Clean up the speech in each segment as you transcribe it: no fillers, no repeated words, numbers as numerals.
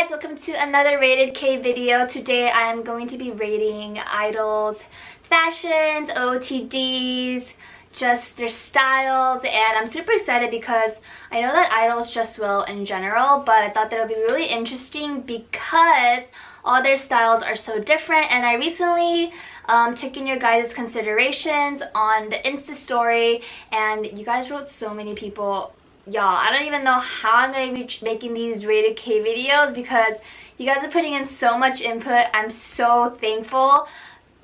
guys, welcome to another Rated K video. Today I am going to be rating idols' fashions, OOTDs, just their styles, and I'm super excited because I know that idols dress well in general, but I thought that it would be really interesting because all their styles are so different. And I recently took in your guys' considerations on the Insta story, and you guys wrote so many people. Y'all, I don't even know how I'm going to be making these Rated K videos because you guys are putting in so much input. I'm so thankful.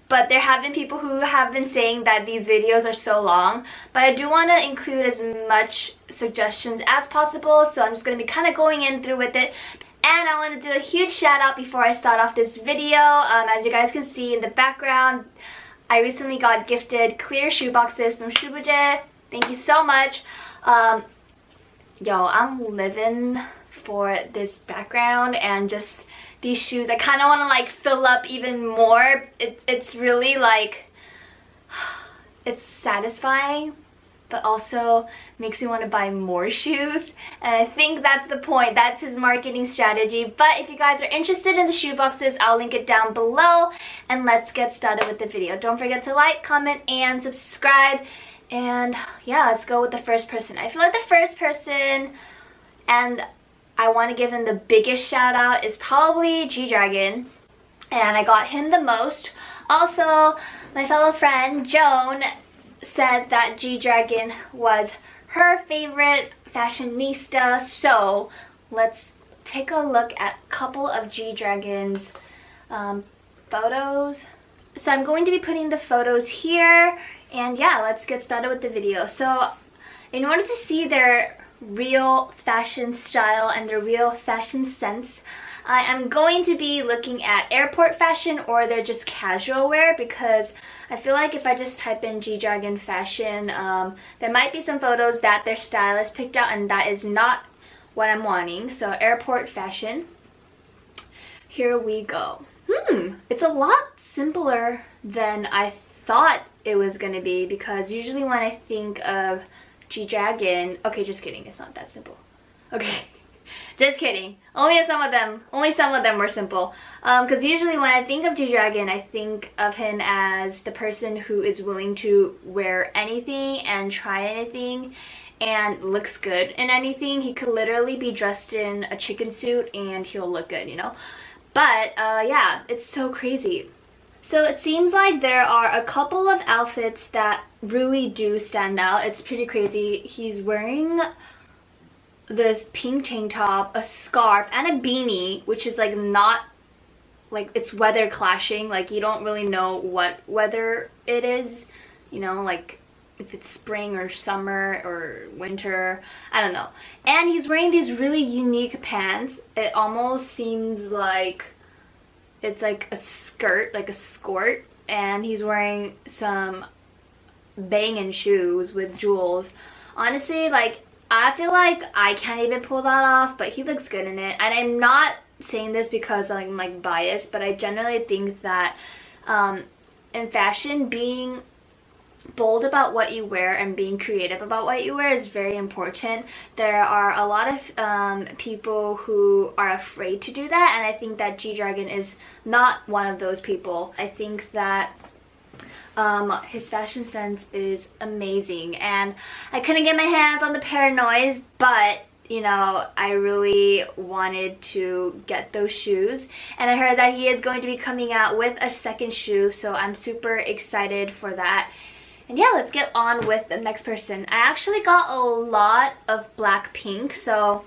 But there have been people who have been saying that these videos are so long. But I do want to include as much suggestions as possible. So I'm just going to be kind of going in through with it. And I want to do a huge shout out before I start off this video. As you guys can see in the background, I recently got gifted clear shoe boxes from shoevjet. Thank you so much. Yo, I'm living for this background and just these shoes. I kind of want to like fill up even more. It's really like, it's satisfying, but also makes me want to buy more shoes. And I think that's the point. That's his marketing strategy. But if you guys are interested in the shoe boxes, I'll link it down below. And let's get started with the video. Don't forget to like, comment, and subscribe. And yeah, let's go with the first person. I feel like the first person, and I want to give him the biggest shout out, is probably G-Dragon, and I got him the most. Also, my fellow friend Joan said that G-Dragon was her favorite fashionista, so let's take a look at a couple of G-Dragon's photos. So I'm going to be putting the photos here. And yeah, let's get started with the video. So in order to see their real fashion style and their real fashion sense, I am going to be looking at airport fashion or they're just casual wear, because I feel like if I just type in G-Dragon fashion, there might be some photos that their stylist picked out and that is not what I'm wanting. So airport fashion, here we go. It's a lot simpler than I thought it was gonna be, because usually when I think of G-Dragon, okay, just kidding, it's not that simple. Okay, just kidding. Only some of them were simple. Because usually when I think of G-Dragon, I think of him as the person who is willing to wear anything and try anything and looks good in anything. He could literally be dressed in a chicken suit and he'll look good, you know? But yeah, it's so crazy. So it seems like there are a couple of outfits that really do stand out. It's pretty crazy. He's wearing this pink tank top, a scarf, and a beanie, which is like not, like it's weather clashing. Like you don't really know what weather it is, you know, like if it's spring or summer or winter, I don't know. And he's wearing these really unique pants. It almost seems like it's like a skirt, like a skirt, and he's wearing some banging shoes with jewels. Honestly, like I feel like I can't even pull that off, but he looks good in it. And I'm not saying this because I'm like biased, but I generally think that in fashion, being bold about what you wear and being creative about what you wear is very important. There are a lot of people who are afraid to do that, and I think that G-Dragon is not one of those people. I think that his fashion sense is amazing, and I couldn't get my hands on the Paranoids, but you know, I really wanted to get those shoes, and I heard that he is going to be coming out with a second shoe, so I'm super excited for that. And yeah, let's get on with the next person. I actually got a lot of Blackpink, so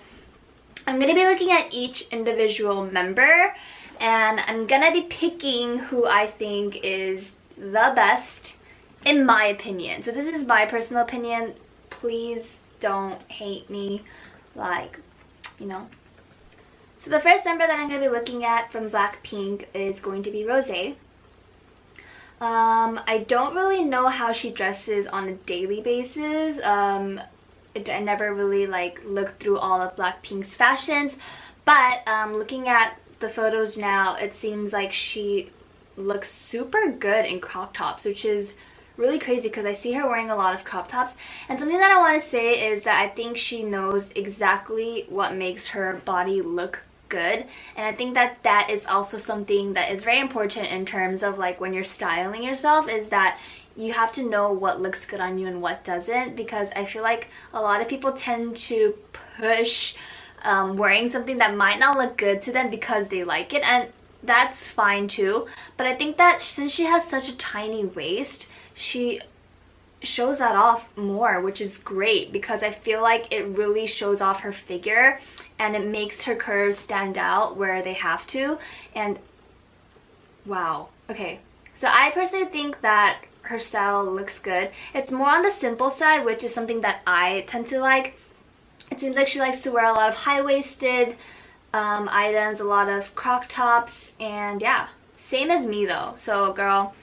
I'm going to be looking at each individual member, and I'm going to be picking who I think is the best, in my opinion. So this is my personal opinion. Please don't hate me, like, you know. So the first member that I'm going to be looking at from Blackpink is going to be Rosé. I don't really know how she dresses on a daily basis. I never really like looked through all of Blackpink's fashions, but looking at the photos now, it seems like she looks super good in crop tops, which is really crazy because I see her wearing a lot of crop tops. And something that I want to say is that I think she knows exactly what makes her body look good. And I think that that is also something that is very important in terms of like when you're styling yourself, is that you have to know what looks good on you and what doesn't, because I feel like a lot of people tend to push wearing something that might not look good to them because they like it, and that's fine too. But I think that since she has such a tiny waist, she shows that off more, which is great, because I feel like it really shows off her figure and it makes her curves stand out where they have to. And wow, okay, so I personally think that her style looks good. It's more on the simple side, which is something that I tend to like. It seems like she likes to wear a lot of high-waisted items, a lot of crop tops, and yeah, same as me though. So girl,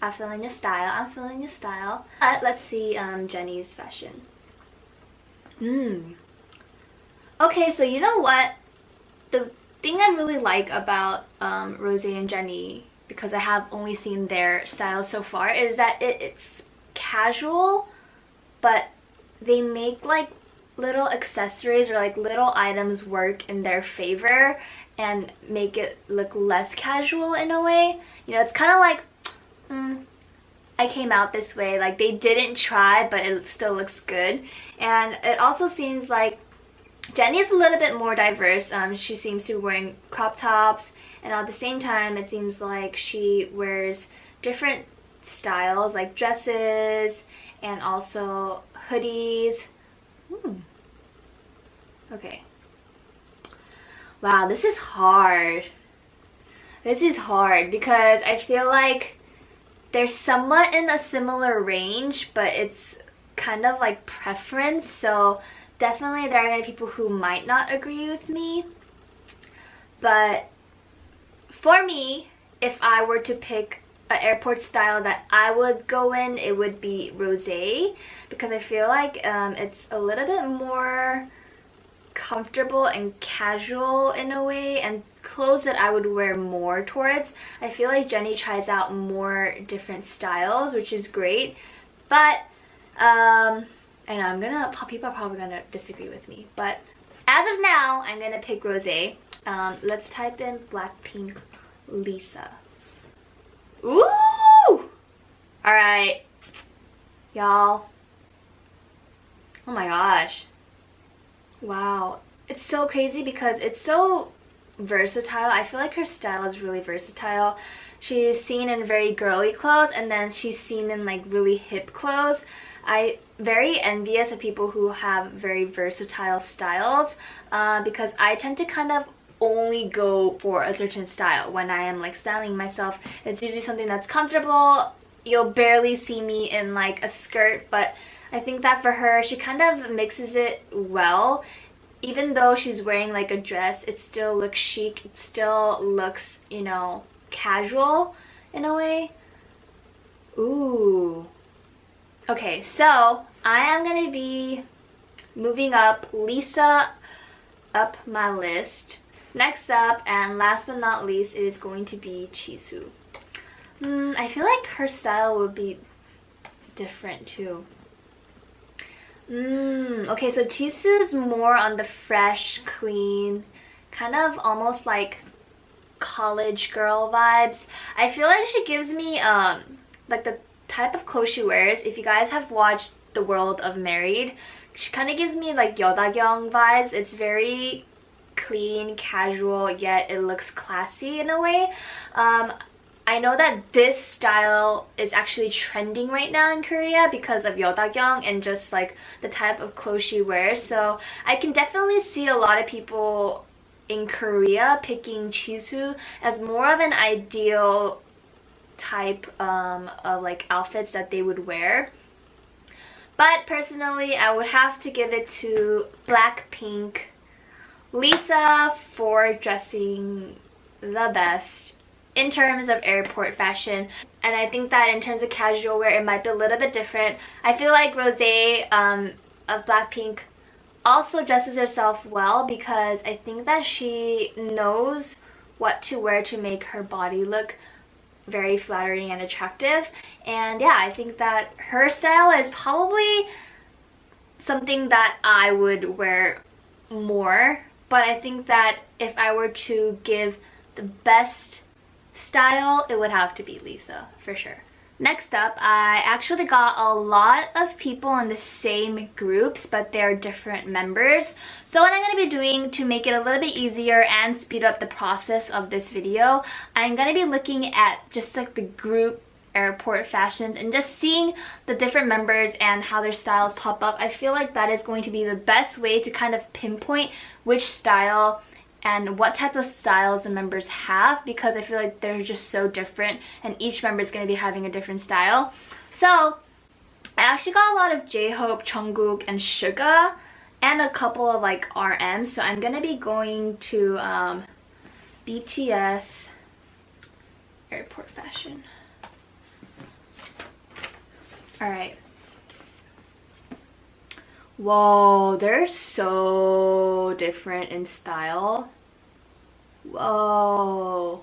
I'm feeling your style, I'm feeling your style. Let's see Jennie's fashion. Okay, so you know what? The thing I really like about Rose and Jennie, because I have only seen their style so far, is that it's casual, but they make like little accessories or like little items work in their favor and make it look less casual in a way. You know, it's kind of like I came out this way, like they didn't try but it still looks good. And it also seems like Jennie is a little bit more diverse. She seems to be wearing crop tops, and at the same time it seems like she wears different styles like dresses and also hoodies. Okay. Wow, this is hard. This is hard because I feel like they're somewhat in a similar range, but it's kind of like preference. So definitely there are going to be people who might not agree with me. But for me, if I were to pick an airport style that I would go in, it would be Rosé, because I feel like it's a little bit more comfortable and casual in a way, and clothes that I would wear more towards. I feel like Jennie tries out more different styles, which is great. But I know people are probably gonna disagree with me, but as of now I'm gonna pick Rosé. Let's type in Blackpink Lisa. Ooh! Alright, y'all. Oh my gosh. Wow. It's so crazy because it's so versatile. I feel like her style is really versatile. She's seen in very girly clothes, and then she's seen in like really hip clothes. I'm very envious of people who have very versatile styles, because I tend to kind of only go for a certain style when I am like styling myself. It's usually something that's comfortable. You'll barely see me in like a skirt, but I think that for her, she kind of mixes it well. Even though she's wearing like a dress, it still looks chic. It still looks, you know, casual in a way. Ooh. Okay, so I am gonna be moving up Lisa up my list. Next up, and last but not least, is going to be Jisoo. I feel like her style would be different too. Okay, so Jisoo is more on the fresh, clean, kind of almost like college girl vibes. I feel like she gives me like the type of clothes she wears. If you guys have watched The World of Married, she kind of gives me like Yodagyung vibes. It's very clean, casual, yet it looks classy in a way. I know that this style is actually trending right now in Korea because of Yodagyung and just like the type of clothes she wears. So I can definitely see a lot of people in Korea picking Jisoo as more of an ideal type of like outfits that they would wear. But personally, I would have to give it to Blackpink Lisa for dressing the best in terms of airport fashion. And I think that in terms of casual wear, it might be a little bit different. I feel like Rosé of Blackpink also dresses herself well, because I think that she knows what to wear to make her body look very flattering and attractive. And yeah, I think that her style is probably something that I would wear more but I think that if I were to give the best style, it would have to be Lisa, for sure. Next up, I actually got a lot of people in the same groups, but they're different members. So what I'm going to be doing to make it a little bit easier and speed up the process of this video, I'm going to be looking at just like the group airport fashions and just seeing the different members and how their styles pop up. I feel like that is going to be the best way to kind of pinpoint which style and what type of styles the members have, because I feel like they're just so different and each member is going to be having a different style. So I actually got a lot of J-Hope, Jungkook, and Suga, and a couple of like RMs. So I'm going to be going to BTS airport fashion. Alright. Whoa, they're so different in style. Whoa.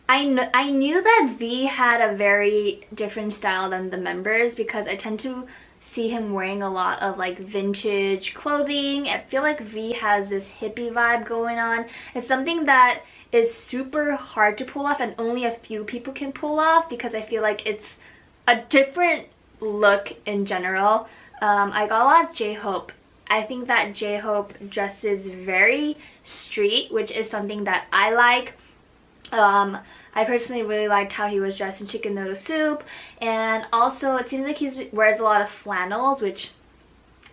I knew that V had a very different style than the members because I tend to see him wearing a lot of like vintage clothing. I feel like V has this hippie vibe going on. It's something that is super hard to pull off and only a few people can pull off because I feel like it's a different look in general. I got a lot of J-Hope. I think that J-Hope dresses very street, which is something that I like. I personally really liked how he was dressed in chicken noodle soup, and also it seems like he wears a lot of flannels, which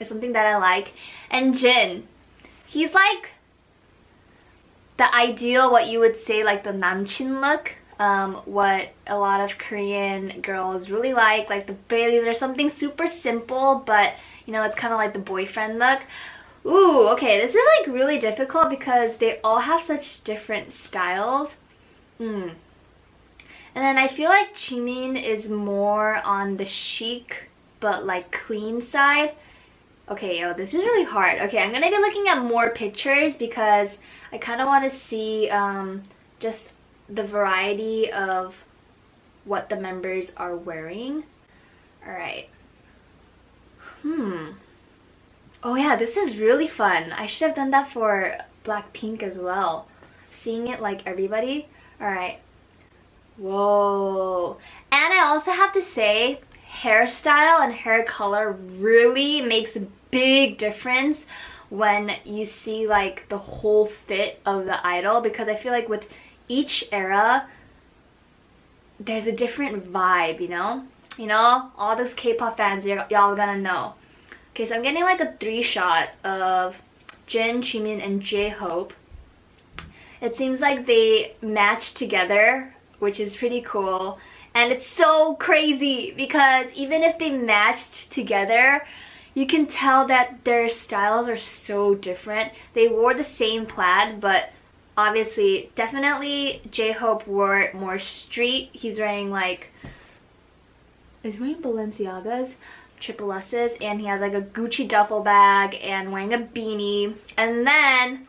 is something that I like. And Jin, he's like the ideal, what you would say, like the namchin look. What a lot of Korean girls really like the Baileys or something super simple, but you know, it's kind of like the boyfriend look. Ooh, okay, this is like really difficult because they all have such different styles. And then I feel like Jimin is more on the chic but like clean side. Okay, yo, this is really hard. Okay, I'm gonna be looking at more pictures because I kind of want to see just the variety of what the members are wearing. Alright. Oh yeah, this is really fun. I should have done that for Blackpink as well. Seeing it like everybody. Alright. Whoa. And I also have to say, hairstyle and hair color really makes a big difference when you see like the whole fit of the idol, because I feel like with each era there's a different vibe, you know? You know, all those K-pop fans, y'all gonna know. Okay, so I'm getting like a 3-shot of Jin, Jimin, and J-Hope. It seems like they match together, which is pretty cool. And it's so crazy because even if they matched together, you can tell that their styles are so different. They wore the same plaid, but obviously, definitely J-Hope wore more street. He's wearing like, he's wearing Balenciagas, triple S's, and he has like a Gucci duffel bag and wearing a beanie. And then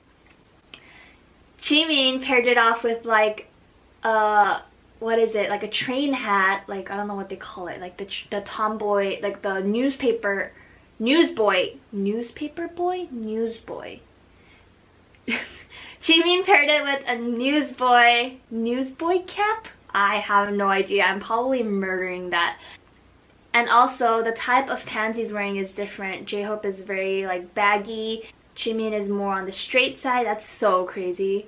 Jimin paired it off with like what is it, like a train hat, like I don't know what they call it, like the tomboy, like the newsboy. Jimin paired it with a newsboy cap. I have no idea, I'm probably murdering that. And also the type of pants he's wearing is different. J-Hope is very like baggy, Jimin is more on the straight side. That's so crazy,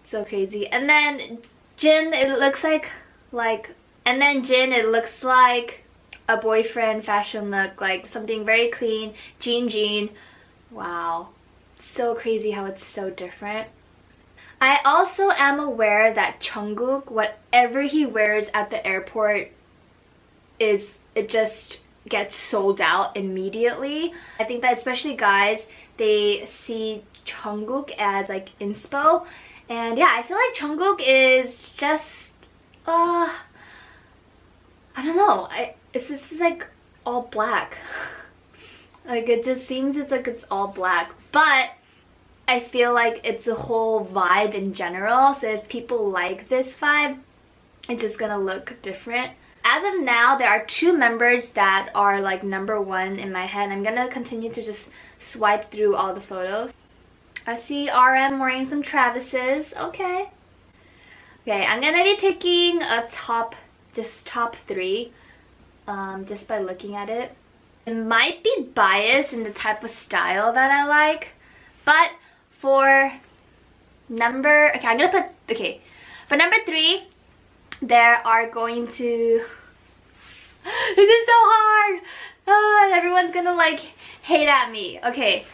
so crazy. And then Jin, it looks like a boyfriend fashion look, like something very clean, jean. Wow, so crazy how it's so different. I also am aware that Jungkook, whatever he wears at the airport, it just gets sold out immediately. I think that especially guys, they see Jungkook as like inspo. And yeah, I feel like Jungkook is just, I don't know, it's just like all black. Like it just seems it's all black. But I feel like it's a whole vibe in general. So if people like this vibe, it's just gonna look different. As of now, there are 2 members that are like #1 in my head. I'm gonna continue to just swipe through all the photos. I see RM wearing some Travis's. Okay. Okay, I'm gonna be picking a just top 3, just by looking at it. It might be biased in the type of style that I like, but for number, for number 3, there are going to, this is so hard! Everyone's gonna like hate at me. Okay,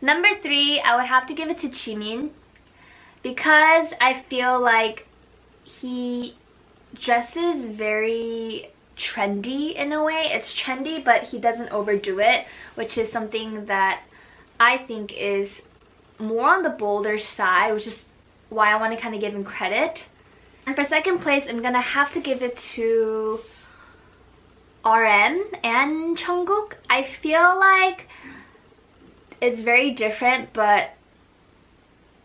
number 3, I would have to give it to Jimin because I feel like he dresses very trendy in a way. It's trendy, but he doesn't overdo it, which is something that I think is more on the bolder side, which is why I want to kind of give him credit. And for second place, I'm gonna have to give it to RM and Jungkook. I feel like it's very different, but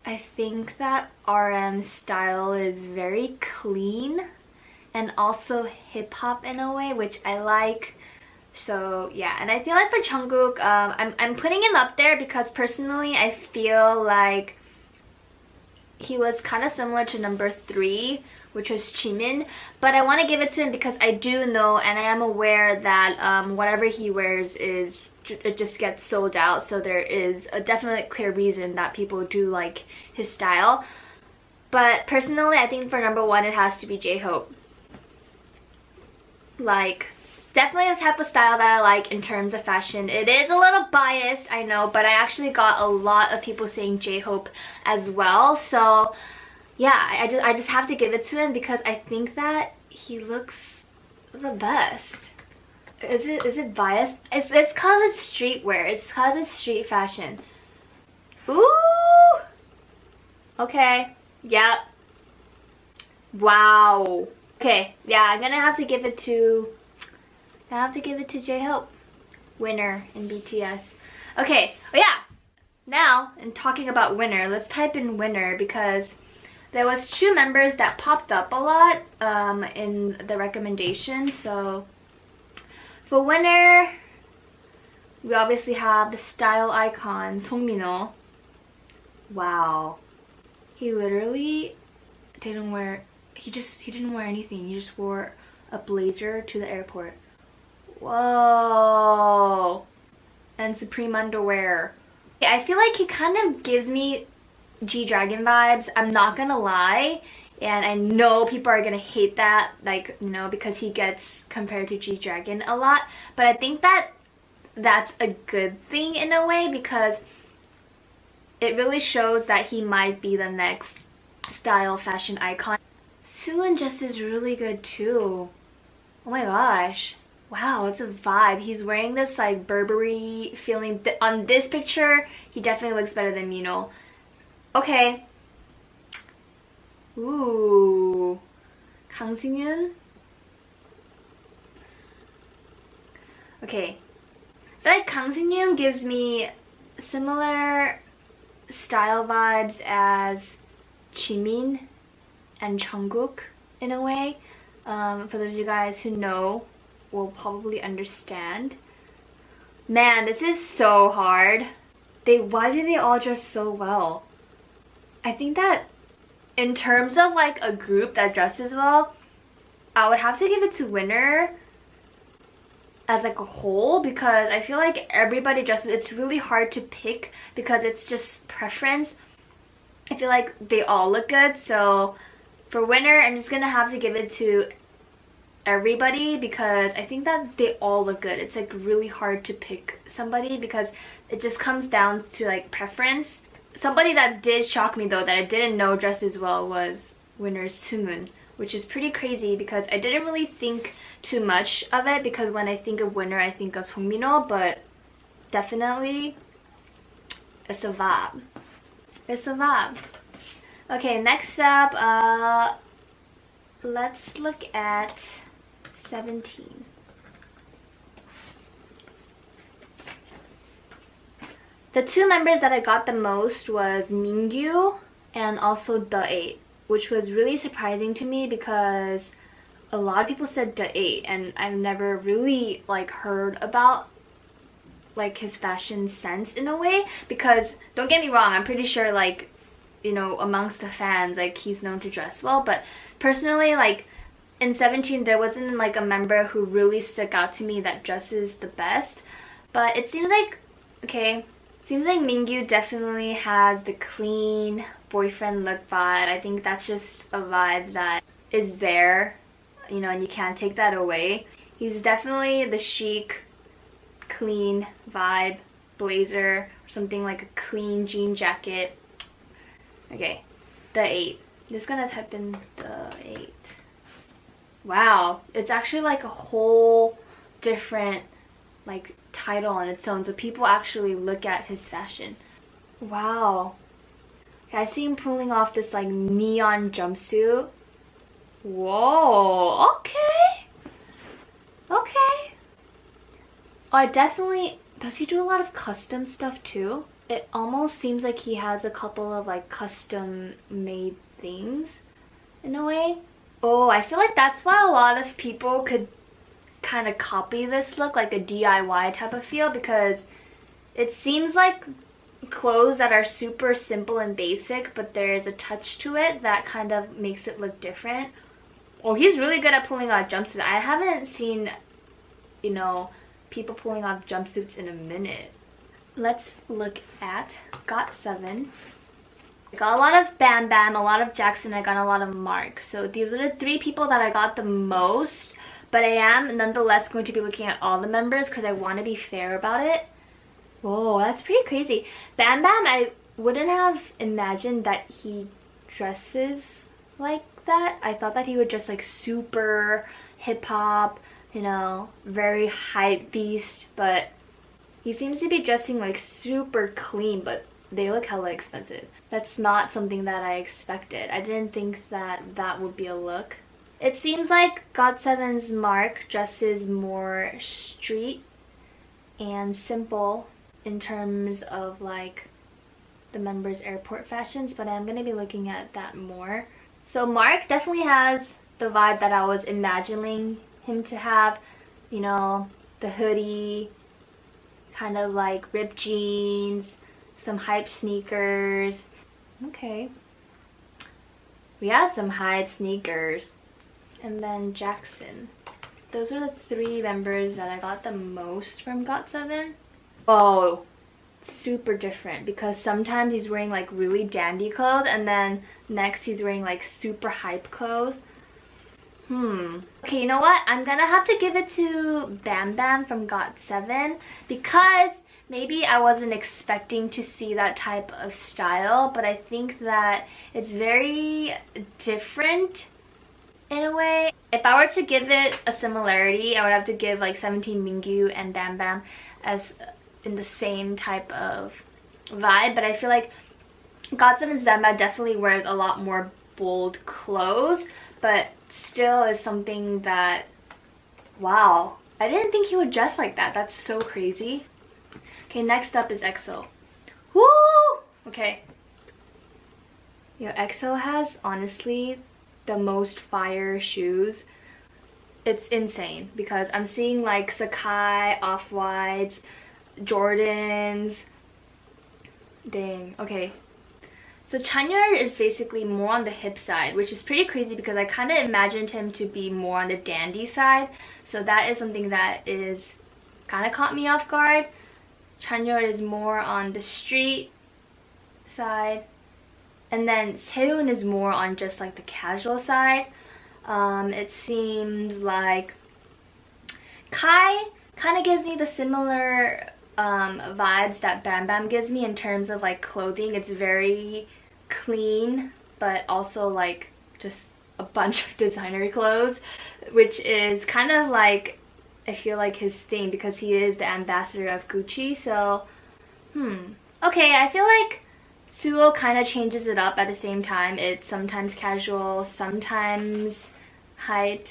I think that RM's style is very clean and also hip-hop in a way, which I like. So yeah, and I feel like for Jungkook, I'm putting him up there because personally I feel like he was kind of similar to number 3, which was Jimin, but I want to give it to him because I do know and I am aware that whatever he wears it just gets sold out, so there is a definite clear reason that people do like his style. But personally, I think for number 1 it has to be J-Hope. Like, definitely the type of style that I like in terms of fashion. It is a little biased, I know, but I actually got a lot of people saying J-Hope as well. So yeah, I just have to give it to him because I think that he looks the best. Is it biased? It's cause it's streetwear. It's cause it's street fashion. Ooh. Okay. Yep. Wow. Okay. Yeah, I'm gonna have to give it to J-Hope. Winner in BTS. Okay. Oh yeah. Now, in talking about winner, let's type in winner because there was 2 members that popped up a lot in the recommendations. So for winner, we obviously have the style icon, Songminho. Wow. He literally didn't wear, he didn't wear anything. He just wore a blazer to the airport. Whoa. And Supreme underwear. I feel like he kind of gives me G-Dragon vibes, I'm not gonna lie. And I know people are gonna hate that, like, you know, because he gets compared to G-Dragon a lot. But I think that that's a good thing in a way because it really shows that he might be the next style fashion icon. Suwon just is really good too. Oh my gosh. Wow, it's a vibe. He's wearing this like Burberry feeling. On this picture, he definitely looks better than Mino. Okay. Ooh. Kang Seung-yoon. Okay. I feel like Kang Seung-yoon gives me similar style vibes as Jimin and Jungkook in a way. For those of you guys who know, will probably understand. Man, this is so hard. Why do they all dress so well? I think that in terms of like a group that dresses well, I would have to give it to winner as like a whole because I feel like everybody dresses. It's really hard to pick because it's just preference. I feel like they all look good, so for winner, I'm just gonna have to give it to everybody because I think that they all look good. It's like really hard to pick somebody because it just comes down to like preference. Somebody that did shock me though that I didn't know dressed as well was winner Sumun, which is pretty crazy because I didn't really think too much of it because when I think of winner I think of Songminho, but definitely it's a vibe. It's a vibe. Okay, next up, let's look at 17. The 2 members that I got the most was Mingyu and also The8, which was really surprising to me because a lot of people said The8 and I've never really like heard about like his fashion sense in a way, because don't get me wrong, I'm pretty sure like, you know, amongst the fans, like he's known to dress well, but personally, like in 17 there wasn't like a member who really stuck out to me that dresses the best. But it seems like, okay, seems like Mingyu definitely has the clean boyfriend look vibe. I think that's just a vibe that is there, you know, and you can't take that away. He's definitely the chic, clean vibe, blazer, or something like a clean jean jacket. Okay, the 8. I'm just gonna type in the 8. Wow, it's actually like a whole different like title on its own, so people actually look at his fashion. Wow. I see him pulling off this like neon jumpsuit. Whoa, okay. Okay. Oh, I definitely... Does he do a lot of custom stuff too? It almost seems like he has a couple of like custom made things in a way. Oh, I feel like that's why a lot of people could kind of copy this look, like a DIY type of feel, because it seems like clothes that are super simple and basic, but there's a touch to it that kind of makes it look different. Oh, he's really good at pulling off jumpsuits. I haven't seen, you know, people pulling off jumpsuits in a minute. Let's look at GOT7. I got a lot of Bam Bam, a lot of Jackson, I got a lot of Mark. So these are the 3 people that I got the most, but I am nonetheless going to be looking at all the members because I want to be fair about it. Whoa, that's pretty crazy. Bam Bam, I wouldn't have imagined that he dresses like that. I thought that he would just like super hip-hop, you know, very hype beast, but he seems to be dressing like super clean, but they look hella expensive. That's not something that I expected. I didn't think that that would be a look. It seems like GOT7's Mark dresses more street and simple in terms of like the members' airport fashions, but I'm gonna be looking at that more. So Mark definitely has the vibe that I was imagining him to have, you know, the hoodie, kind of like ripped jeans, some hype sneakers. Okay, we have some hype sneakers. And then Jackson. Those are the 3 members that I got the most from GOT7. Oh, super different, because sometimes he's wearing like really dandy clothes and then next he's wearing like super hype clothes. Okay, you know what? I'm gonna have to give it to Bam Bam from GOT7 because maybe I wasn't expecting to see that type of style, but I think that it's very different in a way. If I were to give it a similarity, I would have to give like 17 Mingyu and Bam Bam as in the same type of vibe, but I feel like GOT7's Bam Bam definitely wears a lot more bold clothes, but still is something that, wow, I didn't think he would dress like that. That's so crazy. Okay, next up is EXO. Woo! Okay. Yo, EXO has honestly the most fire shoes. It's insane because I'm seeing like Sacai, Off-Whites, Jordans. Dang, okay. So Chanyeol is basically more on the hip side, which is pretty crazy because I kind of imagined him to be more on the dandy side. So that is something that is kind of caught me off guard. Chanyeol is more on the street side. And then Seoon is more on just like the casual side. It seems like Kai kind of gives me the similar vibes that Bam Bam gives me in terms of like clothing. It's very clean, but also like just a bunch of designer clothes, which is kind of like, I feel like his thing because he is the ambassador of Gucci. So, okay, I feel like Suho kind of changes it up at the same time. It's sometimes casual, sometimes hype.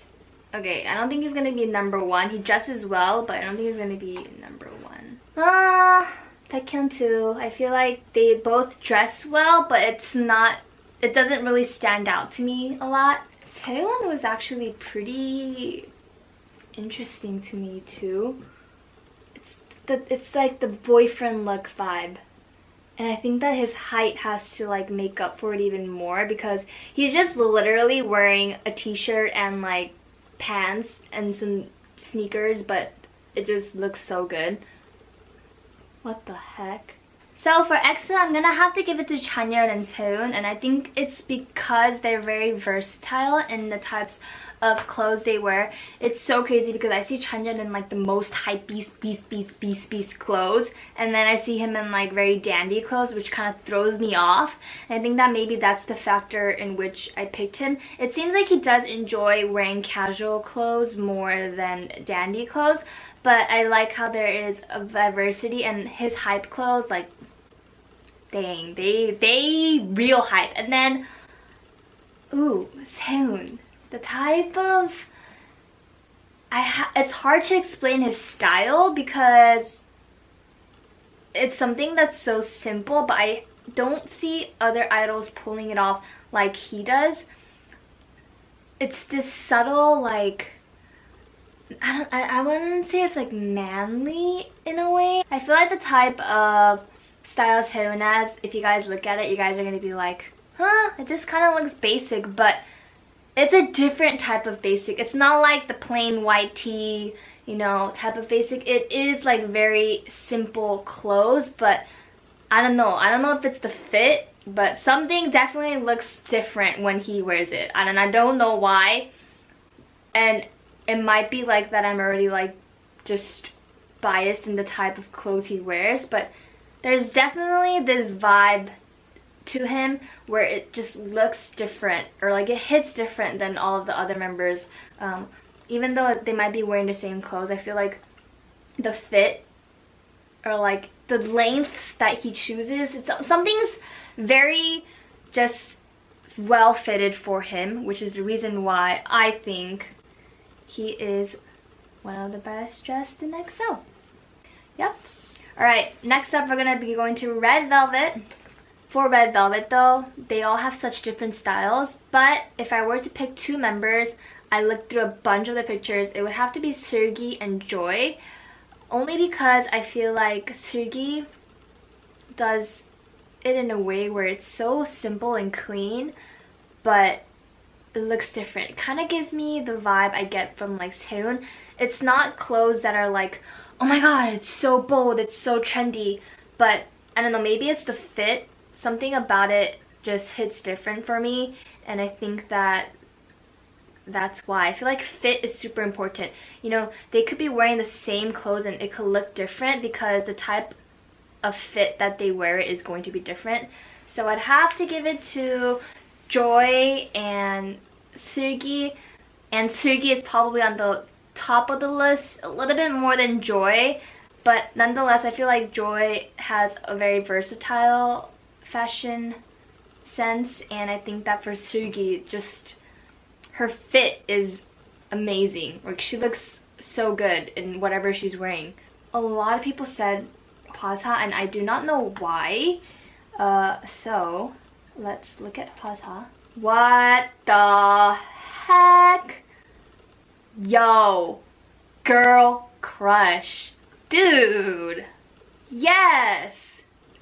Okay, I don't think he's gonna be number 1. He dresses well, but I don't think he's gonna be number 1. Taekhyun too. I feel like they both dress well, but it doesn't really stand out to me a lot. Taeyeon was actually pretty interesting to me too. it's like the boyfriend look vibe. And I think that his height has to like make up for it even more because he's just literally wearing a t-shirt and like pants and some sneakers, but it just looks so good. What the heck? So for EXO, I'm gonna have to give it to Chanyeol and Seun, and I think it's because they're very versatile in the types of clothes they wear. It's so crazy because I see Chanyeol in like the most hype beast clothes, and then I see him in like very dandy clothes, which kind of throws me off. And I think that maybe that's the factor in which I picked him. It seems like he does enjoy wearing casual clothes more than dandy clothes, but I like how there is a diversity, and his hype clothes, like, dang, they real hype. And then, ooh, Seun. The type of... it's hard to explain his style because it's something that's so simple, but I don't see other idols pulling it off like he does. It's this subtle, like... I wouldn't say it's like manly in a way. I feel like the type of style Seun has, if you guys look at it, you guys are gonna be like, huh, it just kind of looks basic, but it's a different type of basic. It's not like the plain white tee, you know, type of basic. It is like very simple clothes, but I don't know. I don't know if it's the fit, but something definitely looks different when he wears it. And I don't know why. And it might be like that I'm already like just biased in the type of clothes he wears, but there's definitely this vibe to him where it just looks different, or like it hits different than all of the other members. Even though they might be wearing the same clothes, I feel like the fit or like the lengths that he chooses, something's very just well fitted for him, which is the reason why I think he is one of the best dressed in EXO. Yep. Alright, next up we're gonna be going to Red Velvet. For Red Velvet though, they all have such different styles, but if I were to pick two members, I looked through a bunch of the pictures, it would have to be Seulgi and Joy. Only because I feel like Seulgi does it in a way where it's so simple and clean, but it looks different. It kind of gives me the vibe I get from like Seun. It's not clothes that are like, oh my god, it's so bold, it's so trendy, but I don't know, maybe it's the fit. Something about it just hits different for me, and I think that's why. I feel like fit is super important. You know, they could be wearing the same clothes and it could look different because the type of fit that they wear is going to be different. So I'd have to give it to Joy and Seulgi, and Seulgi is probably on the top of the list a little bit more than Joy, but nonetheless I feel like Joy has a very versatile fashion sense, and I think that for Seulgi, just her fit is amazing. Like, she looks so good in whatever she's wearing. A lot of people said Hwasa, and I do not know why. So let's look at Hwasa. What the heck? Yo, girl crush, dude. Yes.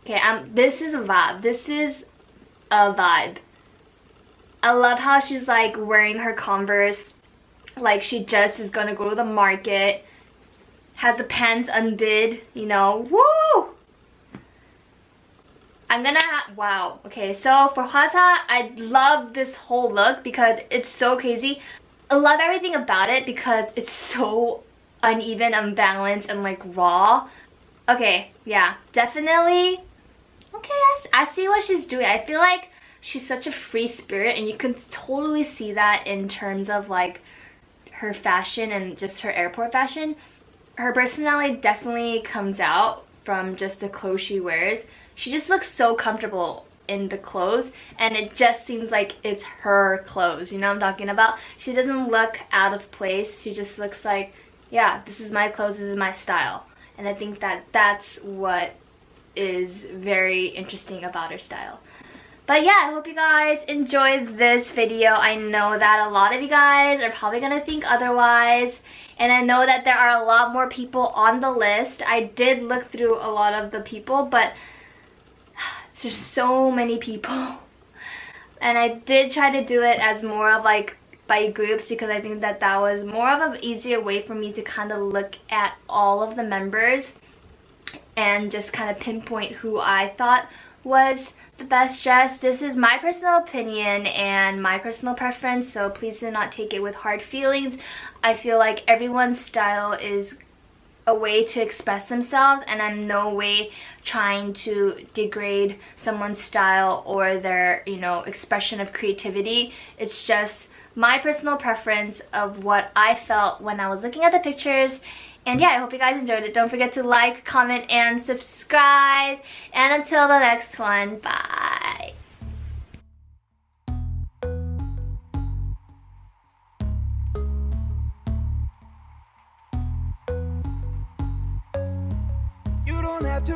Okay, this is a vibe. This is a vibe. I love how she's like wearing her Converse like she just is gonna go to the market. Has the pants undid, you know. Woo! Wow. Okay, so for Hwasa, I love this whole look because it's so crazy. I love everything about it because it's so uneven, unbalanced, and like raw. Okay, yeah, definitely. Okay, I see what she's doing. I feel like she's such a free spirit, and you can totally see that in terms of like her fashion and just her airport fashion. Her personality definitely comes out from just the clothes she wears. She just looks so comfortable in the clothes, and it just seems like it's her clothes, you know what I'm talking about? She doesn't look out of place. She just looks like, yeah, this is my clothes, this is my style. And I think that that's what is very interesting about her style. But yeah, I hope you guys enjoyed this video. I know that a lot of you guys are probably gonna think otherwise. And I know that there are a lot more people on the list. I did look through a lot of the people, but there's so many people. And I did try to do it as more of like by groups because I think that that was more of an easier way for me to kind of look at all of the members and just kind of pinpoint who I thought was the best dress. This is my personal opinion and my personal preference, so please do not take it with hard feelings. I feel like everyone's style is a way to express themselves, and I'm no way trying to degrade someone's style or their, you know, expression of creativity. It's just my personal preference of what I felt when I was looking at the pictures. And yeah, I hope you guys enjoyed it. Don't forget to like, comment, and subscribe. And until the next one, bye. You don't have to